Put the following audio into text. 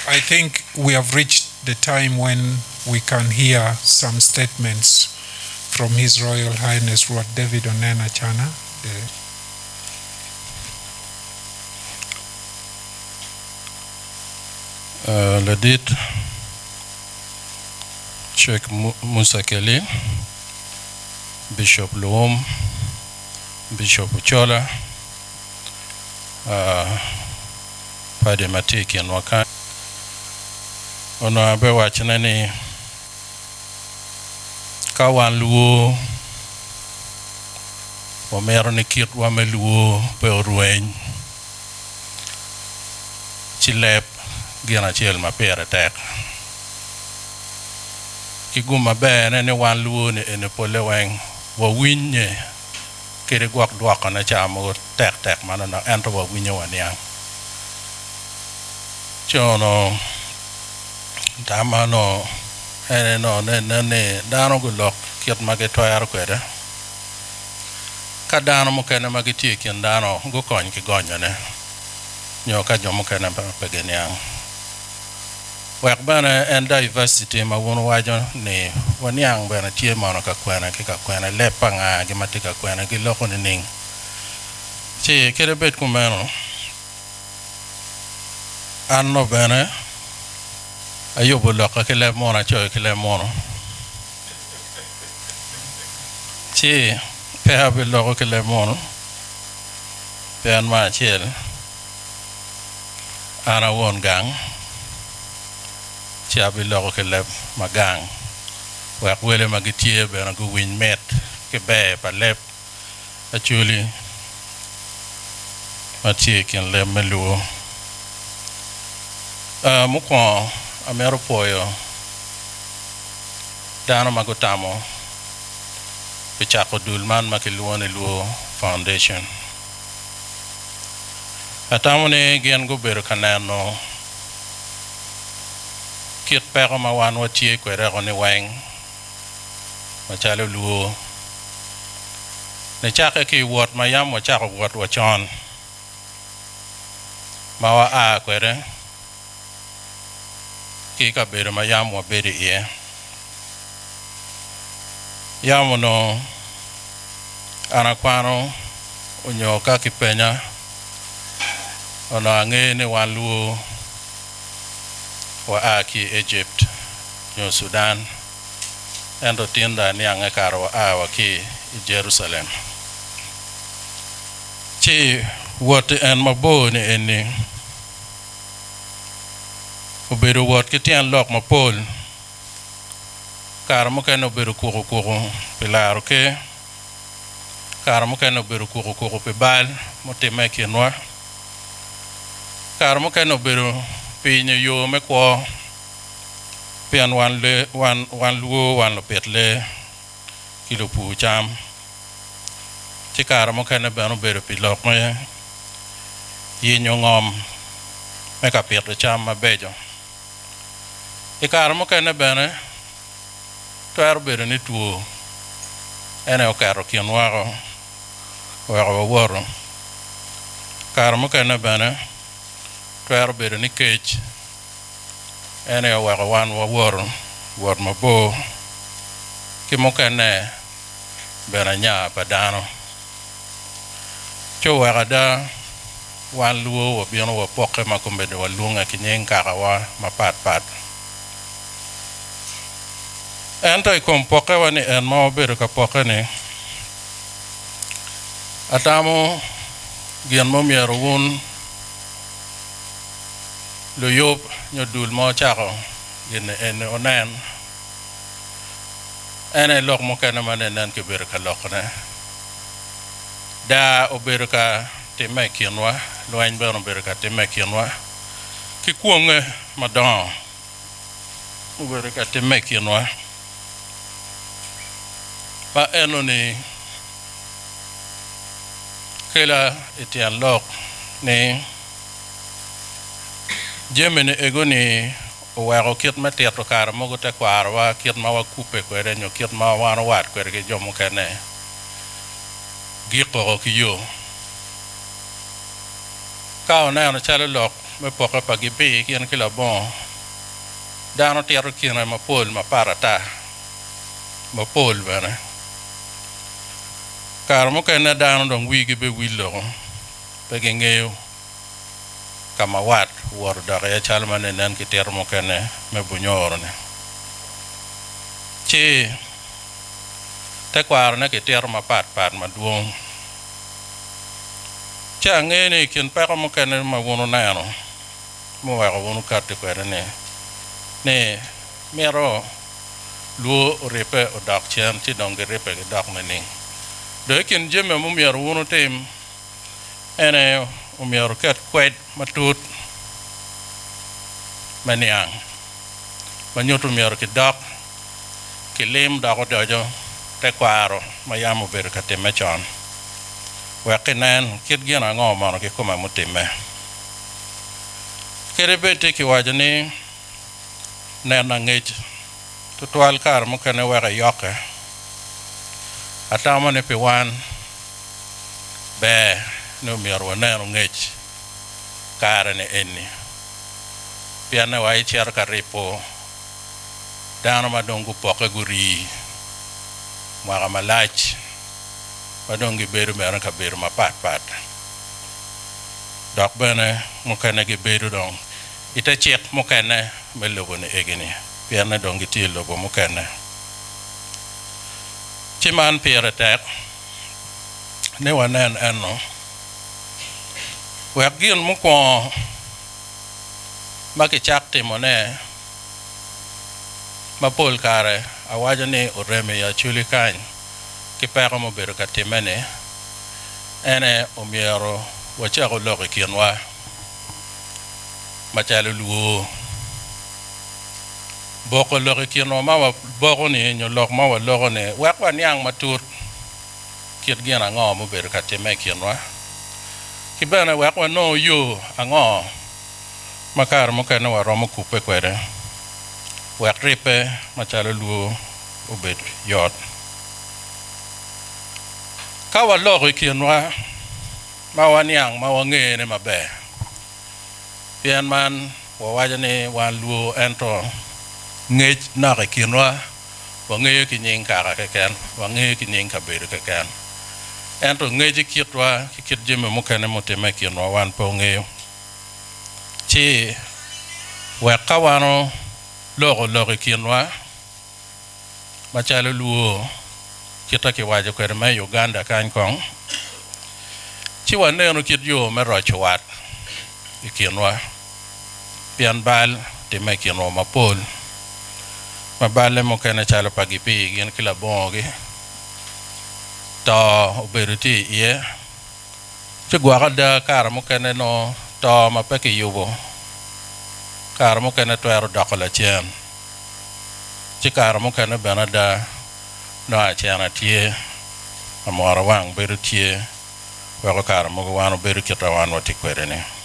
I think we have reached the time when we can hear some statements from His Royal Highness Rwot Acana. Ledit Sheikh Musa Kelly, Bishop Luom, Bishop Acholi, Padre Matiki and Waka. Ono abe wachina ni kawan luo wamero ni kit wame luo pe orueny chilep gina chiel mapere tek kiguma be ne wan luo ni ene pole weng wawinye kiri gwak dwaka na chamo tek manana ento wawinye wanyang chono Damano, no, Dano good luck, Kit Magget Toyar Queda. Cadano Mokana Magiti and Dano, go coin Kigonyane. Yoka Jomokana Paganian. Workbana and diversity, my one wagon, ne, one young Benatia Monaca Quena, Kikaquena, Lepanga, Gimatica Quena, Giloconing. Che, Kedabet Cumano. Anno Bene. Ayobo loka kele mona choy kele mono. Chi peha bi loko kele mono. Pehan ma chel. Ana won gang. Chi abi loko kele magang. Wak wele magitie be na gu win met ke be pa lep. Acholi matie ken le melu. Mukon Amero Poyo Dano Magotamo Pichako Dulman Makiluone Luo Foundation Atamone Gian Gobero Canano Kit Pero Mawan Watie Querone Wang Machalo Luo Nechaka Ki Wat Mayam Wachako Wat Wachon Mawa A Quere Kika bere ma yamu bere ye yamu no anakwano onyo kaki penya ono ange ne walu wa aki Egypt nyo Sudan endo tinda ni ange karo wa ki Jerusalem chi wote en mabo ni eni Oberu wat kitian lok ma pol karamo ken oberu kuro pilar ke karamo ken oberu kuro pe bal motime kenwa karamo ken oberu pinyo yo me ko pian wan luo wan lo petle kilo pu cham ti karamo ken beno beru pilok me yinyo ngom me ka petle cham mabejo Ikaramo kene bene Tuaro bere ni tuo Ene okaro kienwaro Waro waro Karamo kene bene Tuaro bere ni kech Ene waro wan waro Waro mabo Kimo kene Bene nya padano Cho waro da Wan luo wabiono wapoke makumbede walunga kinyeng karawa mapat Ento ikom poke wani en ma obedo ka poke ni Atamo Gian mo miero wun Lo yop nyodul mo chako Gine ene onen Ene lok mo kene manenen kibiro ka lok ne Da obedo ka time kienwa Luany bero obedo ka time kienwa Kikuonge madon Obedo ka time kienwa Pa eno ni Kela itian lok ni Jemene ego ni Uwero kit me teatro kara mogo te kwara kit ma wa kupe kwere nyo kit ma wano wat kwere ki jomo kene Giko ki yo Kao na yana chale lok me poka pa Gipir kien ki Labongo dano tero kien ma pol ma parata ma pol bana kar mo kene dano dong wigi be willo pe ngeo kama wat wor dare chalma ne nan ki ter mo kene me bunyor ne chi te kwar ne ki ter ma pat ma duong cha ngene kin pa mo kene ma wono nano mo wa wono karte kwere ne mero luo repe o dak chen ti dong repe ke dak ne de kin jeme mo mero wono tem ene o mero ket kwet matut maniang manyoto mero ki dak ki lim da ko dojo te kwaro mayamo ber ka te mechon wa kenen kit gina ngo mano ki kuma mutime kere bete ki wajani ne na ngej to twal kar mo kene wa yoke atama ne piwan be no mero ne ngej kar ne enni piana wa ichiar ka ripo dano madongo poke guri mara malach madongi beru mera ka beru ma pat dok bene mo kene gi beru dong ita chek mo kene melogo ne egini piana dongi ti logo mo kene chiman piere tek ne wanen enno wek gin mo ko maki chakti mone mapol kare awaja ni oreme ya Acholi kany ki peko mo bedo ka timene ene omiero wachako loki kienwa machalo luo boko loki kienwa ma boko ni nyolok ma waloko ne wakwa niang matut kit gina ngo mo bedo ka time kienwa kibene wakwa no yo ango makar mo kene waromo kupe kwere wek ripe machalo luo obed yot ka waloko kienwa ma waniang ma wangene mabe pien man wawajani wan luo ento ngej na kienwa wangeyo ki nying kara keken wangeyo ki nying kabedo keken ento ngej kitwa kit jime mo kene motime kienwa wan po ngeyo chi weka wano logo kienwa machalo luo kita ki wajo kwere me Uganda kany kong chi waneno kit yo me roch wat kienwa pian bal time kienwa mapol mabale mo kene chalo pa Gipir gin ki Labongo gi to oberuti ye chi gwaka da kar mo kene no to mapeki yubo kar mo kene twero dokola chen chi kar mo kene benada no achana tie amora wang beru tie wako kar mo wano beru kita wan wati kwere ne